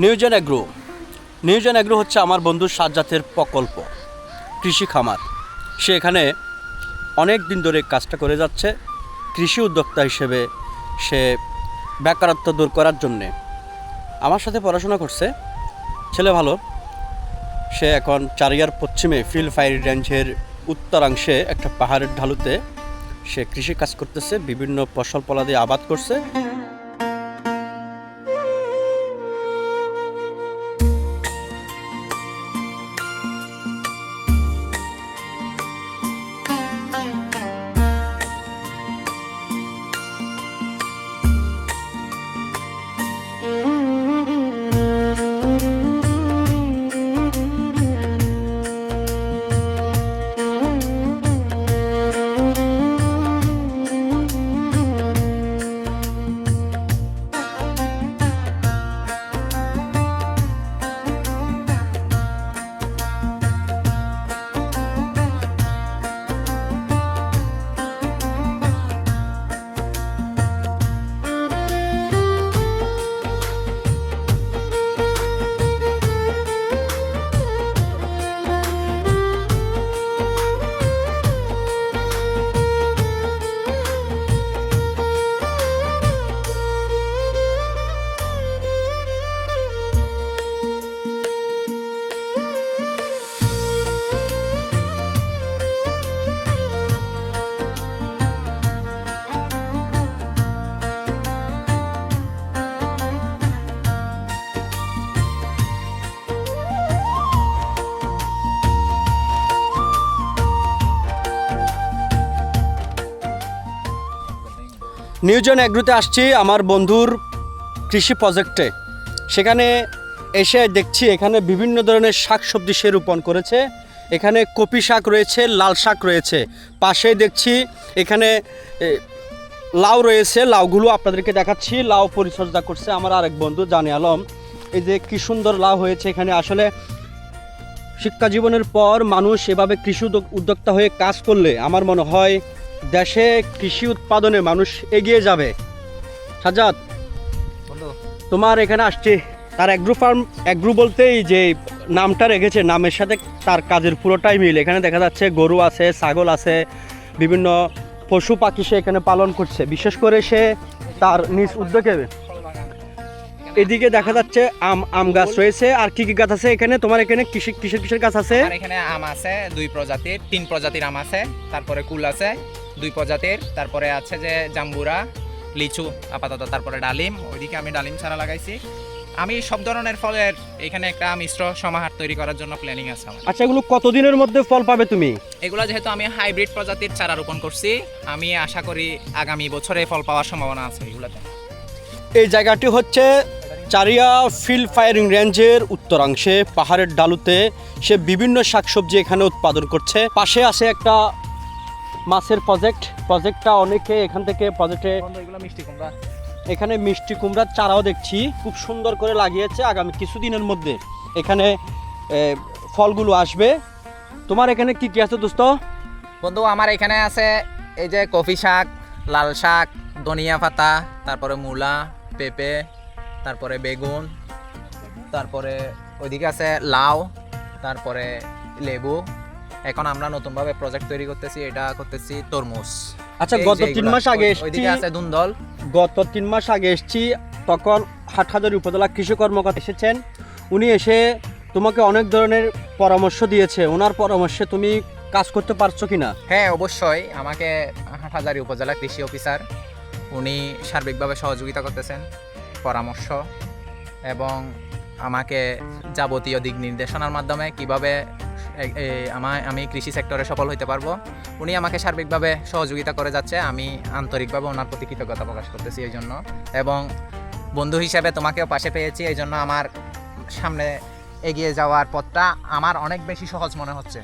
New gen agro. New gen agro হচ্ছে আমার বন্ধু সাজ্জাতের প্রকল্প, কৃষি খামার। সে এখানে অনেক দিন ধরে কাজটা করে যাচ্ছে কৃষি উদ্যোক্তা হিসেবে। সে বেকারত্ব দূর করার জন্যে আমার সাথে পড়াশোনা করছে, ছেলে ভালো। সে এখন চারিয়ার পশ্চিমে ফিল ফায়ার রেঞ্জের উত্তরাংশে একটা পাহাড়ের ঢালুতে সে কৃষি কাজ করতেছে, বিভিন্ন ফসল ফলাদি আবাদ করছে। নিউজেন অ্যাগ্রোতে আসছি আমার বন্ধুর কৃষি প্রজেক্টে। সেখানে এসে দেখছি এখানে বিভিন্ন ধরনের শাকসবজি সে রোপণ করেছে। এখানে কপি শাক রয়েছে, লাল শাক রয়েছে, পাশে দেখছি এখানে লাউ রয়েছে। লাউগুলো আপনাদেরকে দেখাচ্ছি। লাউ পরিচর্যা করছে আমার আরেক বন্ধু জানে আলম। এই যে কী সুন্দর লাউ হয়েছে এখানে। আসলে শিক্ষা জীবনের পর মানুষ এভাবে কৃষি উদ্যোক্তা হয়ে কাজ করলে আমার মনে হয় দেশে কৃষি উৎপাদনে মানুষ এগিয়ে যাবে। সাজ্জাদ, তোমার এখানে আসছে তার অ্যাগ্রো ফার্ম। অ্যাগ্রো বলতেই যে নামটা রেখেছে, নামের সাথে তার কাজের পুরোটাই মিল। এখানে দেখা যাচ্ছে গরু আছে, ছাগল আছে, বিভিন্ন পশু পাখি সে এখানে পালন করছে। বিশেষ করে সে তার নিজ উদ্যোগে। এদিকে দেখা যাচ্ছে আম গাছ রয়েছে। আর কি কি গাছ আছে এখানে? তোমার এখানে কিসের গাছ আছে? এখানে আম আছে 3 প্রজাতির আম আছে, তারপরে কুল আছে 2 প্রজাতির, তারপরে আছে যে জাম্বুরা, লিচু আপাতত, তারপরে ডালিম। ওইদিকে আমি ডালিম ছাড়া লাগাইছি। আমি সব ধরনের ফলের এখানে একটা মিশ্র সমাহার তৈরি করার জন্য প্ল্যানিং আছে আমার। আচ্ছা, এগুলো কতদিনের মধ্যে ফল পাবে তুমি? এগুলো যেহেতু আমি হাইব্রিড প্রজাতির চারা রোপণ করছি, আমি আশা করি আগামী বছরে ফল পাওয়ার সম্ভাবনা আছে এগুলোতে। এই জায়গাটি হচ্ছে চারিয়া ফিল ফায়ারিং রেঞ্জের উত্তরাংশে পাহাড়ের ডালুতে। সে বিভিন্ন শাকসবজি এখানে উৎপাদন করছে। পাশে আছে একটা মাছের প্রজেক্টটা অনেকে এখান থেকে প্রজেক্টে এখানে মিষ্টি কুমড়ার চারাও দেখছি খুব সুন্দর করে লাগিয়েছে। আগামী কিছুদিনের মধ্যে এখানে ফলগুলো আসবে। তোমার এখানে কি কি আছে দোস্ত? বন্ধু, আমার এখানে আছে এই যে কফি শাক, লাল শাক, ধনিয়া পাতা, তারপরে মূলা, পেঁপে, তারপরে বেগুন, তারপরে ওইদিকে আছে লাউ, তারপরে লেবু। এখন আমরা নতুনভাবে প্রজেক্ট তৈরি করতেছি, এটা করতেছি তরমুজ। আচ্ছা, গত 3 মাস আগে এসেছি, আছে দুন্দল। গত 3 মাস আগে এসেছি, তখন হাটহাজারী উপজেলা কৃষি কর্মকর্তা এসেছেন। উনি এসে তোমাকে অনেক ধরনের পরামর্শ দিয়েছে। ওনার পরামর্শে তুমি কাজ করতে পারছো কিনা? হ্যাঁ, অবশ্যই। আমাকে হাটহাজারী উপজেলা কৃষি অফিসার উনি সার্বিকভাবে সহযোগিতা করতেছেন, পরামর্শ এবং আমাকে যাবতীয় দিক নির্দেশনার মাধ্যমে কিভাবে আমি কৃষি সেক্টরে সফল হতে পারবো উনি আমাকে সার্বিকভাবে সহযোগিতা করে যাচ্ছে। আমি আন্তরিকভাবে ওনার প্রতি কৃতজ্ঞতা প্রকাশ করতেছি এই জন্য, এবং বন্ধু হিসেবে তোমাকেও পাশে পেয়েছি, এই জন্য আমার সামনে এগিয়ে যাওয়ার পথটা আমার অনেক বেশি সহজ মনে হচ্ছে।